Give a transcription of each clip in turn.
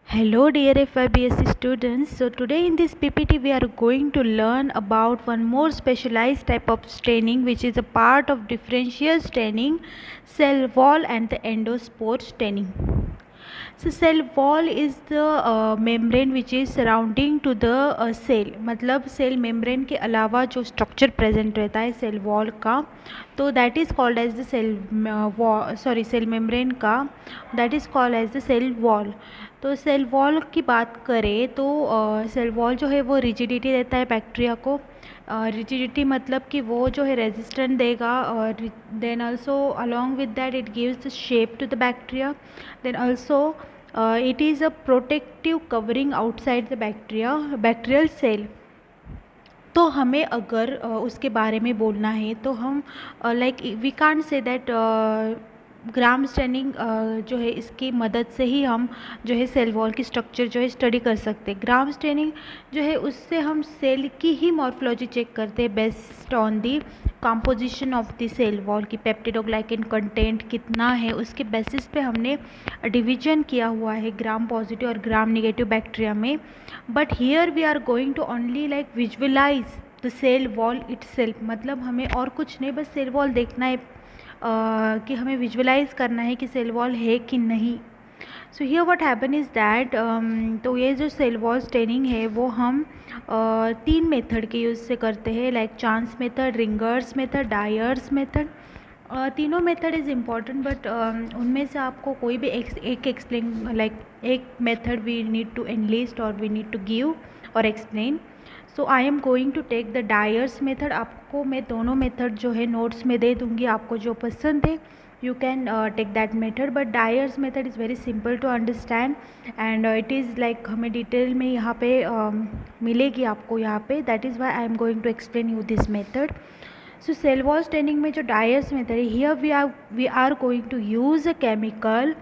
Hello dear FIBSC students. So today in this PPT we are going to learn about one more specialized type of staining which is a part of differential staining, cell wall and the endospore staining. So cell wall is the membrane which is surrounding to the cell. मतलब cell membrane के अलावा जो structure present रहता है cell wall का, तो that is called as the cell membrane का that is called as the cell wall. तो सेल वॉल की बात करें तो सेल वॉल जो है वो रिजिडिटी देता है बैक्टीरिया को. रिजिडिटी मतलब कि वो जो है रेजिस्टेंट देगा और then also along with that it gives the shape to the bacteria. Then also it is a protective covering outside the bacterial cell. तो हमें अगर उसके बारे में बोलना है तो हम like we can't say that gram staining जो है इसकी मदद से ही हम जो है सेल वॉल की स्ट्रक्चर जो है स्टडी कर सकते हैं. ग्राम स्टेनिंग जो है उससे हम सेल की ही मॉर्फोलॉजी चेक करते हैं based on the composition of the cell wall की पेप्टिडोग्लाइकेन कंटेंट कितना है उसके बेसिस पे हमने डिवीजन किया हुआ है ग्राम पॉजिटिव और ग्राम नेगेटिव बैक्टीरिया में. But here we are going to only like visualise the cell wall itself. मतलब हमें और कुछ नहीं, बस सेल वॉल देखना है कि हमें विजुअलाइज करना है कि सेल वॉल है कि नहीं. So here what happen is that तो ये जो सेल वॉल स्टेनिंग है वो हम तीन मेथड के यूज़ से करते हैं, like Chance method, Ringer's method, Dyer's method. तीनों मेथड इज़ इम्पॉर्टेंट बट उनमें से आपको कोई भी एक एक्सप्लेन लाइक एक method we need to enlist और वी नीड टू गिव और explain. So I am going to take the Dyer's method. आपको मैं दोनों मेथड जो है नोट्स में दे दूँगी, आपको जो पसंद है you can take that method. But Dyar's method is very simple to understand and it is like हमें डिटेल में यहाँ पे मिलेगी आपको यहाँ पे. That is why I am going to explain you this method. So cell wall staining में जो डायर्स मेथड है, here we are going to use a chemical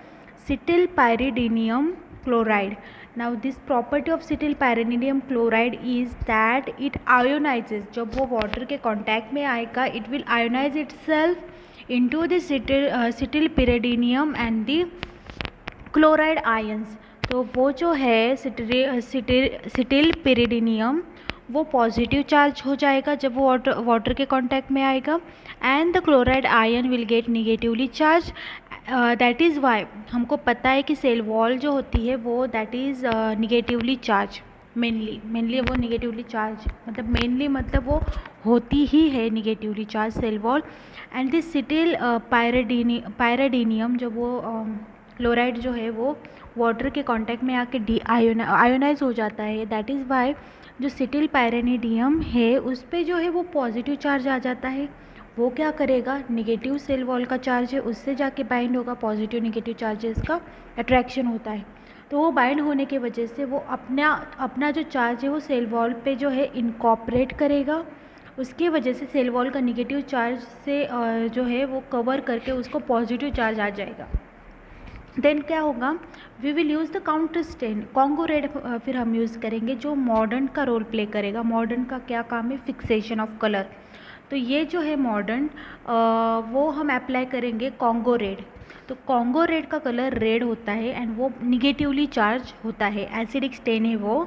cetyl pyridinium chloride. Now this property of cetyl pyridinium chloride is that it ionizes. जब वो water के contact में आएगा it will ionize itself into the cetyl pyridinium and the chloride ions. तो वो जो है सिटिल पिरिडिनियम वो पॉजिटिव चार्ज हो जाएगा जब वो वाटर के कांटेक्ट में आएगा and the chloride ion will get negatively charge. That is Y हमको पता है कि सेल वॉल जो होती है वो that is negatively charge. Mainly वो निगेटिवली चार्ज मतलब मेनली मतलब वो होती ही है negatively charge cell wall. And this cetyl pyridinium जो वो क्लोराइड जो है वो वाटर के कांटेक्ट में आके आयोनाइज हो जाता है. दैट इज़ वाई जो सिटिल पायरिडिनियम है उस पर जो है वो पॉजिटिव चार्ज आ जाता है. वो क्या करेगा, निगेटिव सेल वॉल का चार्ज है उससे जाके बाइंड होगा, पॉजिटिव निगेटिव चार्जेस का अट्रैक्शन होता है. तो वो बाइंड होने की वजह से वो अपना जो चार्ज है वो सेल वॉल पे जो है इनकॉपरेट करेगा. उसकी वजह से सेल वॉल का निगेटिव चार्ज से जो है वो कवर करके उसको पॉजिटिव चार्ज आ जाएगा. देन क्या होगा, we will use the counter stain Congo red फिर हम यूज़ करेंगे जो मॉडर्न का रोल प्ले करेगा. मॉडर्न का क्या काम है, फिक्सेशन ऑफ कलर. तो ये जो है मॉडर्न वो हम अप्लाई करेंगे कॉन्गो रेड. तो कॉन्गो रेड का कलर रेड होता है एंड वो निगेटिवली चार्ज होता है, एसिडिक स्टेन है वो.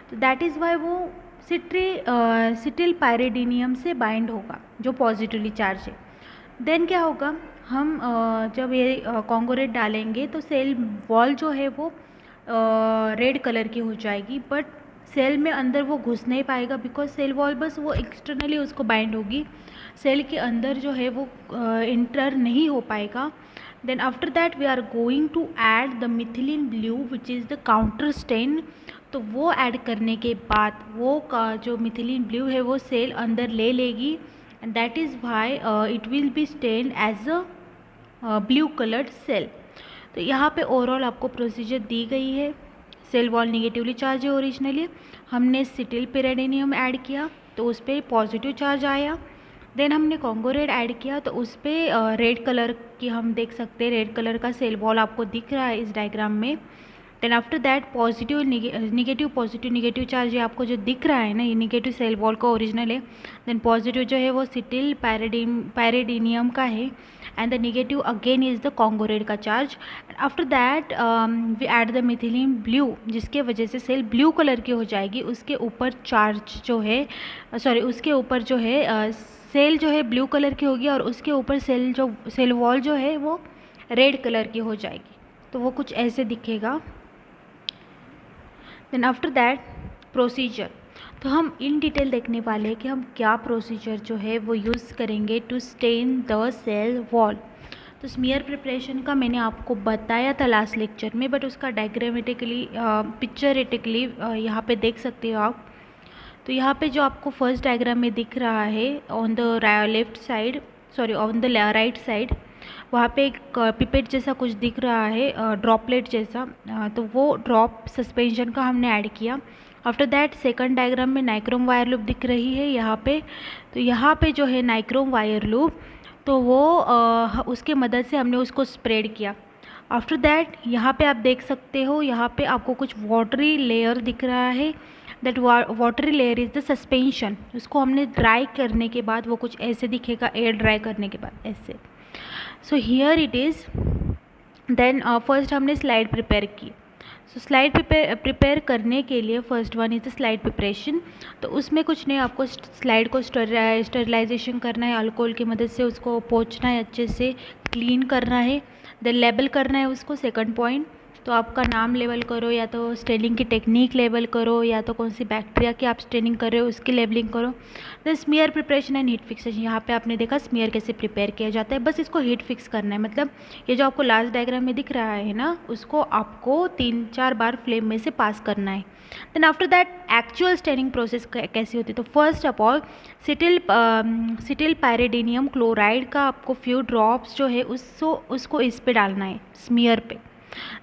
तो दैट इज़ वाई वो सिटिल पायरिडिनियम से बाइंड होगा जो पॉजिटिवली चार्ज है. देन क्या होगा, हम जब ये कॉन्गो रेड डालेंगे तो सेल वॉल जो है वो रेड कलर की हो जाएगी बट सेल में अंदर वो घुस नहीं पाएगा बिकॉज सेल वॉल बस वो एक्सटर्नली उसको बाइंड होगी, सेल के अंदर जो है वो इंटर नहीं हो पाएगा. Then after that we are going to add the methylene blue which is the counter stain. तो वो ऐड करने के बाद वो का जो मिथिलीन ब्लू है वो सेल अंदर ले लेगी and that is why it will be stained as a blue colored cell. तो यहाँ पे ओवरऑल आपको प्रोसीजर दी गई है. सेल वॉल निगेटिवली चार्ज है ओरिजिनली, हमने सिटिल पिरिडिनियम ऐड किया तो उस पर पॉजिटिव चार्ज आया. देन हमने कॉन्गो रेड ऐड किया तो उस पर रेड कलर की हम देख सकते हैं, रेड कलर का सेल वॉल आपको दिख रहा है इस डायग्राम में. Then after that positive negative charge, ये आपको जो दिख रहा है ना, ये नेगेटिव सेल वॉल का ओरिजिनल है। देन पॉजिटिव जो है वो सिटिल पैरेडिनियम का है, and the negative again is the Congo red का charge. After that we add the methylene blue, जिसके वजह से सेल ब्लू कलर की हो जाएगी। उसके ऊपर चार्ज जो है, उसके ऊपर जो है सेल जो है ब्लू कलर की होगी, और उसके ऊपर सेल वॉल जो है वो रेड कलर की हो जाएगी। तो वो कुछ ऐसे दिखेगा। देन आफ्टर दैट प्रोसीजर, तो हम इन डिटेल देखने वाले हैं कि हम क्या प्रोसीजर जो है वो यूज़ करेंगे to stain the cell wall. तो स्मीयर प्रिपरेशन का मैंने आपको बताया था लास्ट लेक्चर में, बट उसका डायग्रामेटिकली पिक्चरेटिकली यहाँ पे देख सकते हो आप। तो यहाँ पे जो आपको फर्स्ट डायग्राम में दिख रहा है on the left side, on the right side, वहाँ पे एक पिपेट जैसा कुछ दिख रहा है, ड्रॉपलेट जैसा, तो वो ड्रॉप सस्पेंशन का हमने ऐड किया। आफ्टर दैट सेकंड डायग्राम में नाइक्रोम वायर लूप दिख रही है यहाँ पे। तो यहाँ पे जो है नाइक्रोम वायर लूप, तो वो उसके मदद से हमने उसको स्प्रेड किया। आफ्टर दैट यहाँ पे आप देख सकते हो, यहाँ पे आपको कुछ वाटरी लेयर दिख रहा है। That watery layer is the suspension. उसको हमने ड्राई करने के बाद वो कुछ ऐसे दिखेगा, एयर ड्राई करने के बाद ऐसे। So here it is. Then first हमने स्लाइड प्रिपेयर की। सो स्लाइड प्रिपेयर करने के लिए first one is the slide preparation. तो उसमें कुछ नहीं, आपको स्लाइड को स्टरलाइजेशन करना है, अल्कोहल की मदद से उसको पोंछना है, अच्छे से क्लीन करना है। देन लेबल करना है उसको, सेकंड पॉइंट। तो आपका नाम लेबल करो, या तो स्टेनिंग की टेक्निक लेबल करो, या तो कौन सी बैक्टीरिया की आप स्टेनिंग कर रहे हो उसकी लेबलिंग करो। Then smear preparation and heat fixation, यहाँ पे आपने देखा स्मीयर कैसे प्रिपेयर किया जाता है, बस इसको हीट फिक्स करना है। मतलब ये जो आपको लास्ट डायग्राम में दिख रहा है ना, उसको आपको 3-4 बार फ्लेम में से पास करना है। Then after that actual staining process कैसी होती है, तो first of all cetyl pyridinium chloride का आपको फ्यू ड्रॉप्स जो है उसको इस पे डालना है, स्मीयर पे।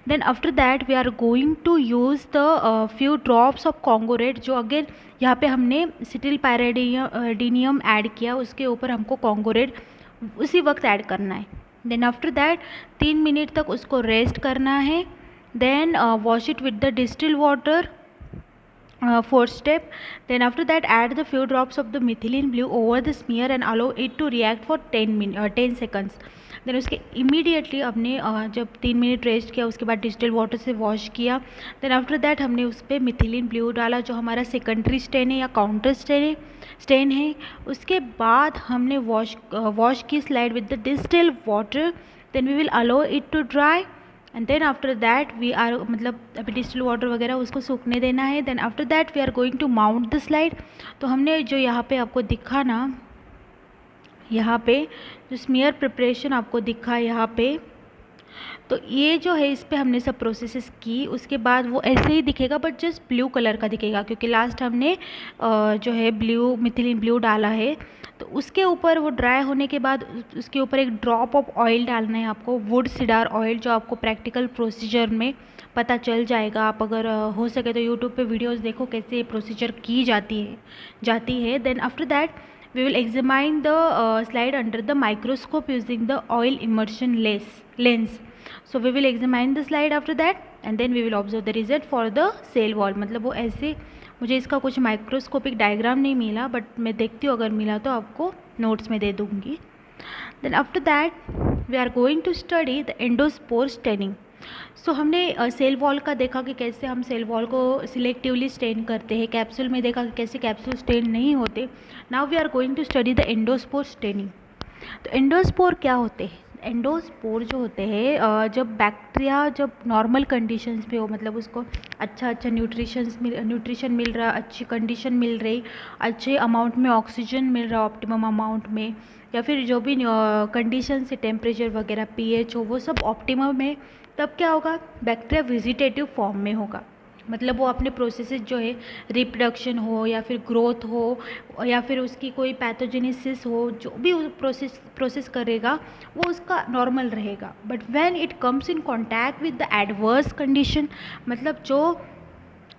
Then after that we are going to use the few drops of Congo-Red, जो अगेन यहाँ पे हमने सिटिल पैरेडिनियम ऐड किया, उसके ऊपर हमको Congo-Red उसी वक्त ऐड करना है। देन आफ्टर दैट 3 मिनट तक उसको रेस्ट करना है। Then wash it with the distil water, fourth step. Then after that add the few drops of the methylene blue over the smear and allow it to react for 10 seconds. Then उसके immediately हमने जब 3 minute rest किया, उसके बाद distil water से wash किया। Then after that हमने उस पर मिथिलीन ब्लू डाला, जो हमारा सेकेंडरी स्टेन है या काउंटर स्टेन है। उसके बाद हमने वॉश की slide with the distil water. Then we will allow it to dry, and then after that we are, मतलब अभी डिस्टिल वाटर वगैरह उसको सूखने देना है। Then after that we are going to mount the slide. तो हमने जो यहाँ पे आपको दिखा ना, यहाँ पे जो स्मीयर प्रिपरेशन आपको दिखा यहाँ पे, तो ये जो है इस पे हमने सब प्रोसेसेस की। उसके बाद वो ऐसे ही दिखेगा, बट जस्ट ब्लू कलर का दिखेगा, क्योंकि लास्ट हमने जो है मिथिलीन ब्लू डाला है। तो उसके ऊपर वो ड्राई होने के बाद उसके ऊपर एक ड्रॉप ऑफ ऑयल डालना है आपको, वुड सीडार ऑयल, जो आपको प्रैक्टिकल प्रोसीजर में पता चल जाएगा। आप अगर हो सके तो यूट्यूब पे वीडियोस देखो कैसे ये प्रोसीजर की जाती है। Then after that we will examine the slide under the microscope using the oil immersion lens. So we will examine the slide after that, and then we will observe the result for the cell wall. मतलब वो ऐसे, मुझे इसका कुछ microscopic diagram नहीं मिला, but मैं देखती हूँ, अगर मिला तो आपको नोट्स में दे दूँगी। Then after that we are going to study the endospore staining. सो हमने सेल वॉल का देखा कि कैसे हम सेल वॉल को सिलेक्टिवली स्टेन करते हैं, कैप्सूल में देखा कि कैसे कैप्सूल स्टेन नहीं होते। Now we are going to study the endospore staining. तो एंडोस्पोर क्या होते हैं? एंडोस्पोर जो होते हैं, जब बैक्टीरिया जब नॉर्मल कंडीशंस पे हो, मतलब उसको अच्छा न्यूट्रिशन मिल रहा, अच्छी कंडीशन मिल रही, अच्छे अमाउंट में ऑक्सीजन मिल रहा ऑप्टिमम अमाउंट में, या फिर जो भी कंडीशन से टेम्परेचर वगैरह पीएच हो वो सब ऑप्टिमम है, तब क्या होगा? बैक्टीरिया वेजिटेटिव फॉर्म में होगा। मतलब वो अपने प्रोसेसेस जो है, रिप्रोडक्शन हो या फिर ग्रोथ हो या फिर उसकी कोई पैथोजेनेसिस हो, जो भी प्रोसेस करेगा वो उसका नॉर्मल रहेगा। But when it comes in contact with the adverse condition, मतलब जो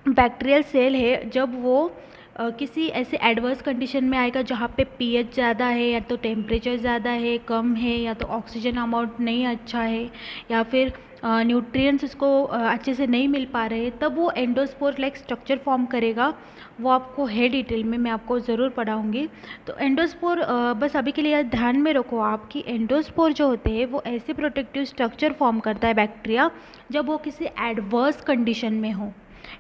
बैक्टीरियल सेल है जब वो किसी ऐसे एडवर्स कंडीशन में आएगा जहाँ पे पीएच ज़्यादा है, या तो टेम्परेचर ज़्यादा है, कम है, या तो ऑक्सीजन अमाउंट नहीं अच्छा है, या फिर न्यूट्रिएंट्स उसको अच्छे से नहीं मिल पा रहे, तब वो एंडोस्पोर लाइक स्ट्रक्चर फॉर्म करेगा। वो आपको है डिटेल में, मैं आपको ज़रूर पढ़ाऊँगी। तो एंडोस्पोर बस अभी के लिए ध्यान में रखो आप कि एंडोस्पोर जो होते हैं वो ऐसे प्रोटेक्टिव स्ट्रक्चर फॉर्म करता है बैक्टीरिया जब वो किसी एडवर्स कंडीशन में हो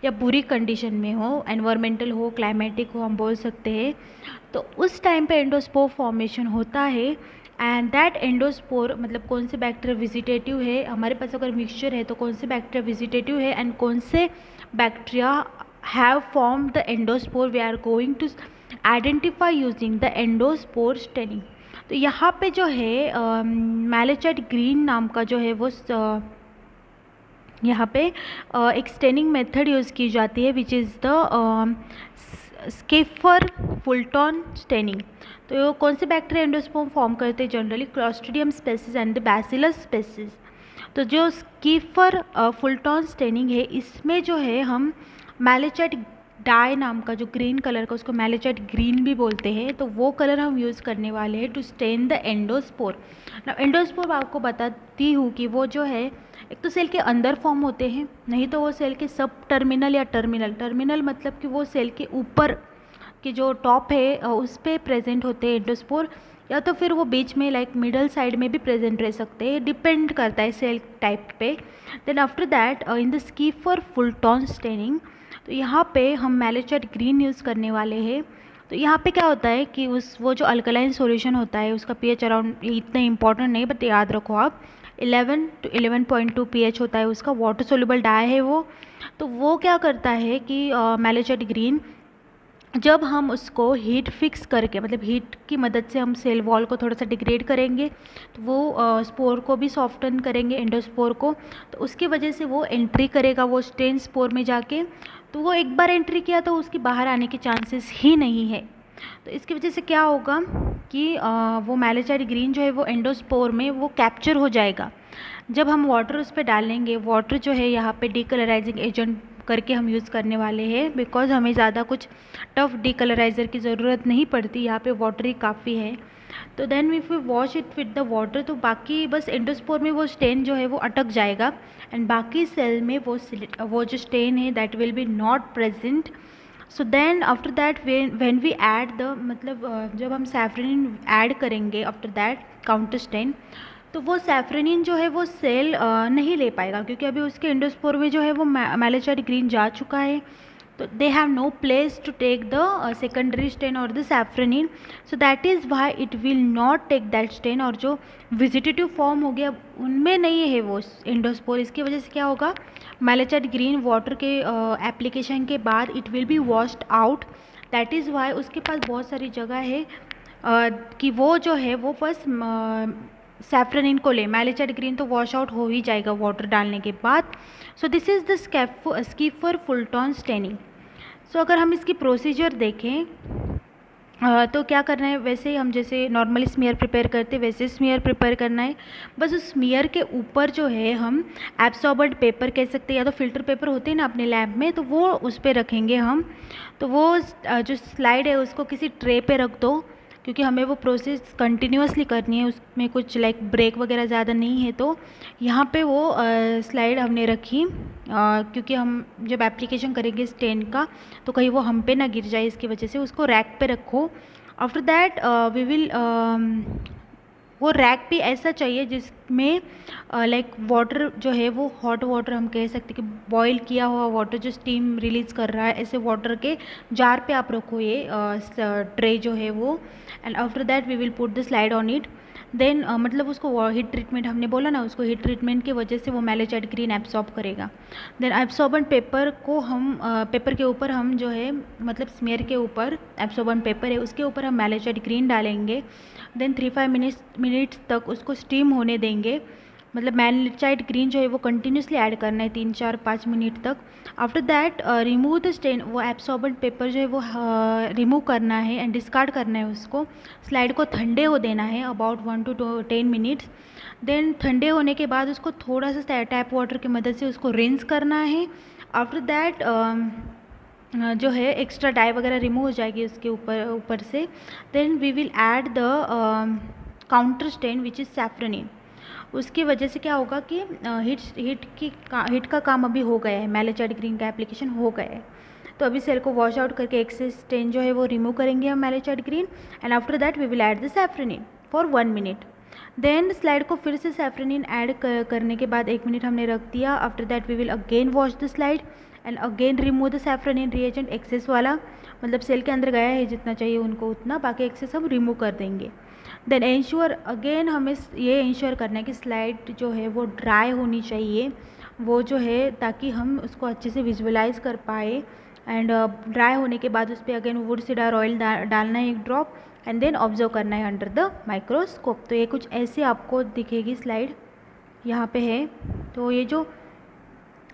या बुरी कंडीशन में हो, एनवायरमेंटल हो, क्लाइमेटिक हो, हम बोल सकते हैं। तो उस टाइम पे एंडोस्पोर फॉर्मेशन होता है। एंड दैट एंडोस्पोर मतलब कौन से बैक्टीरिया विजिटेटिव है, हमारे पास अगर मिक्सचर है तो कौन से बैक्टीरिया विजिटेटिव है एंड कौन से bacteria have form the endospore, we are going to identify using the endospore staining. तो यहाँ पे जो है मैलेचाइट ग्रीन नाम का जो है वो यहाँ पे एक स्टेनिंग मेथड यूज़ की जाती है which is the Schaeffer Fulton staining. तो ये कौन से बैक्टीरिया एंडोस्पोर्म फॉर्म करते हैं? Generally clostridium species and the bacillus species. तो जो स्कीफर फुलटॉन स्टेनिंग है इसमें जो है हम मैलेचाइट डाई नाम का जो ग्रीन कलर का, उसको मैलेचाइट ग्रीन भी बोलते हैं, तो वो कलर हम यूज़ करने वाले हैं to stain the endospore. Endospore आपको बताती हूँ कि वो जो है एक तो सेल के अंदर फॉर्म होते हैं, नहीं तो वो सेल के सब टर्मिनल या टर्मिनल मतलब कि वो सेल के ऊपर की जो टॉप है उस पर प्रेजेंट होते हैं एंडोस्पोर, या तो फिर वो बीच में लाइक मिडल साइड में भी प्रेजेंट रह सकते हैं, डिपेंड करता है सेल टाइप पे। Then after that in the Schaeffer Fulton staining, तो यहाँ पे हम मैलेचाइट ग्रीन यूज़ करने वाले हैं। तो यहाँ पे क्या होता है कि वो जो अल्कलाइन सॉल्यूशन होता है उसका पीएच अराउंड इतना इंपॉर्टेंट नहीं, बट याद रखो आप 11 to 11.2 पीएच होता है उसका, वाटर सोल्यूबल डाई है वो। तो वो क्या करता है कि मैलेचाइट ग्रीन जब हम उसको हीट फिक्स करके मतलब हीट की मदद से हम सेल वॉल को थोड़ा सा डिग्रेड करेंगे, तो वो स्पोर को भी सॉफ्टन करेंगे एंडोस्पोर को, तो उसकी वजह से वो एंट्री करेगा वो स्टेन स्पोर में जाके। तो वो एक बार एंट्री किया तो उसकी बाहर आने के चांसेस ही नहीं है। तो इसकी वजह से क्या होगा कि वो मैलेचाइट ग्रीन जो है वो एंडोस्पोर में वो कैप्चर हो जाएगा। जब हम वाटर उस पर डालेंगे, वाटर जो है यहाँ पे डीकलराइजिंग एजेंट करके हम यूज़ करने वाले हैं, बिकॉज हमें ज़्यादा कुछ टफ डीकलराइज़र की ज़रूरत नहीं पड़ती, यहाँ पे वाटर ही काफ़ी है। तो then if we wash it with the water, तो बाकी बस एंडोस्पोर में वो स्टेन जो है वो अटक जाएगा एंड बाकी सेल में वो जो स्टेन है that will be not present. So then after that when we add the मतलब जब हम सैफरनिन ऐड करेंगे आफ्टर दैट काउंटर स्टेन, तो वो सैफरनिन जो है वो सेल नहीं ले पाएगा, क्योंकि अभी उसके एंडोस्पोर में जो है वो मैलेचाइट ग्रीन जा चुका है। तो they have no place to take the secondary stain और the safranin, so that is why it will not take that stain. और जो विजिटेटिव फॉर्म हो गया उनमें नहीं है वो एंडोस्पोर, इसकी वजह से क्या होगा, मैलेचाइट ग्रीन वाटर के एप्लीकेशन के बाद it will be washed out. That is Y उसके पास बहुत सारी जगह है कि वो जो है वो बस सैफरनिन को ले, मैलेचाइट ग्रीन तो वॉश आउट हो ही जाएगा वाटर डालने के बाद। So this is the Schaeffer Fulton staining. सो अगर हम इसकी प्रोसीजर देखें तो क्या करना है, वैसे ही हम जैसे नॉर्मली स्मीयर प्रिपेयर करते हैं वैसे स्मीयर प्रिपेयर करना है। बस उस स्मीयर के ऊपर जो है हम एब्सॉर्बेंट पेपर कह सकते हैं, या तो फिल्टर पेपर होते हैं ना अपने लैब में, तो वो उस पर रखेंगे हम। तो वो जो स्लाइड है उसको किसी ट्रे पे रख दो, क्योंकि हमें वो प्रोसेस कंटिन्यूअसली करनी है, उसमें कुछ लाइक ब्रेक वगैरह ज़्यादा नहीं है। तो यहाँ पे वो स्लाइड हमने रखी क्योंकि हम जब एप्लीकेशन करेंगे स्टेन का तो कहीं वो हम पे ना गिर जाए, इसकी वजह से उसको रैक पे रखो। आफ्टर दैट वी विल वो रैक भी ऐसा चाहिए जिसमें लाइक वाटर जो है वो हॉट वाटर, हम कह सकते कि बॉईल किया हुआ वाटर जो स्टीम रिलीज़ कर रहा है, ऐसे वाटर के जार पे आप रखो ये ट्रे जो है वो। And after that we will put the slide on it. Then मतलब उसको हीट ट्रीटमेंट हमने बोला ना, उसको हीट ट्रीटमेंट की वजह से वो मैलेचाइट ग्रीन एब्सॉर्ब करेगा। देन एब्सॉर्बेंट पेपर को हम पेपर के ऊपर हम जो है मतलब स्मेयर के ऊपर एब्सॉर्बेंट पेपर है उसके ऊपर हम मैलेचाइट ग्रीन डालेंगे। देन 3-5 मिनट्स तक उसको स्टीम होने देंगे, मतलब मैलेचाइट ग्रीन जो है वो कंटिन्यूसली ऐड करना है 3-4-5 मिनट तक। After that remove the stain, वो एब्सॉर्बेंट पेपर जो है वो रिमूव करना है एंड डिस्कार्ड करना है उसको। स्लाइड को ठंडे हो देना है अबाउट 1 to 10 मिनट्स। देन ठंडे होने के बाद उसको थोड़ा सा टैप वाटर की मदद से उसको रिंस करना है। आफ्टर दैट जो है एक्स्ट्रा डाई वगैरह रिमूव हो जाएगी उसके ऊपर से. Then we will add the counter stain which is safranin. उसकी वजह से क्या होगा कि हीट का काम अभी हो गया है, मैलेचाइड ग्रीन का एप्लीकेशन हो गया है. तो अभी सेल को वॉश आउट करके एक्सेस स्टेन जो है वो रिमूव करेंगे हम malachite green. And after that we will add the safranin for 1 minute. देन स्लाइड को फिर से सैफ्रनिन ऐड करने के बाद 1 मिनट हमने रख दिया. After that we will again wash the slide and again remove the safranin reagent. Excess वाला मतलब सेल के अंदर गया है जितना चाहिए उनको उतना, बाकी एक्सेस हम रिमूव कर देंगे. देन इंश्योर अगेन हमें ये इंश्योर करना है कि स्लाइड जो है वो ड्राई होनी चाहिए, वो जो है ताकि हम उसको अच्छे से विजुअलाइज कर पाए. एंड ड्राई होने के बाद उस पर अगेन वुड सीडर ऑयल डालना है 1 ड्रॉप एंड देन ऑब्जर्व करना है अंडर द माइक्रोस्कोप. तो ये कुछ ऐसे आपको दिखेगी स्लाइड यहाँ पे है. तो ये जो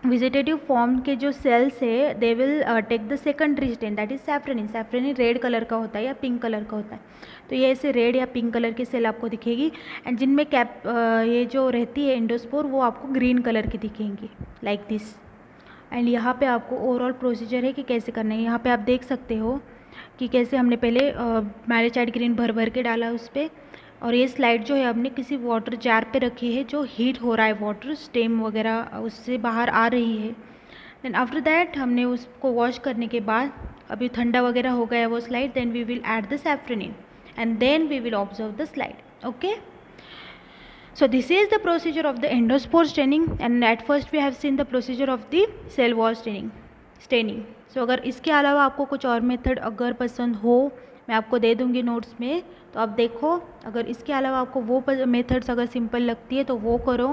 वेजिटेटिव फॉर्म के जो सेल्स है they will take the secondary stain that is safranin. Safranin red colour का होता है या पिंक कलर का होता है. तो ये ऐसे रेड या पिंक कलर की सेल आपको दिखेगी. एंड जिनमें ये जो रहती है एंडोस्पोर वो आपको ग्रीन कलर की दिखेंगी लाइक दिस. एंड यहाँ पे आपको ओवरऑल प्रोसीजर है कि कैसे करना है. यहाँ पे आप देख सकते हो कि कैसे हमने पहले मैलेचाइड ग्रीन भर भर के डाला उस पर. और ये स्लाइड जो है हमने किसी वाटर जार पे रखी है जो हीट हो रहा है, वाटर स्टेम वगैरह उससे बाहर आ रही है. देन आफ्टर दैट हमने उसको वॉश करने के बाद अभी ठंडा वगैरह हो गया वो slide. Then we will add the safranin and then we will observe the slide. Okay. So this is the procedure of the endospore staining and at first we have seen the procedure of the cell wall staining. So अगर इसके अलावा आपको कुछ और method अगर पसंद हो मैं आपको दे दूँगी नोट्स में, तो आप देखो. अगर इसके अलावा आपको वो मेथड्स अगर सिंपल लगती है तो वो करो.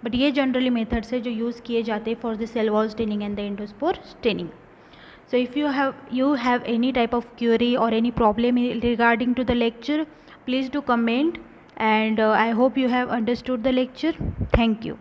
बट ये जनरली मेथड्स है जो यूज़ किए जाते हैं for the cell wall staining and the endospore staining. So if you have any type of query or any problem regarding to the lecture, please do comment. And I hope you have understood the lecture. Thank you.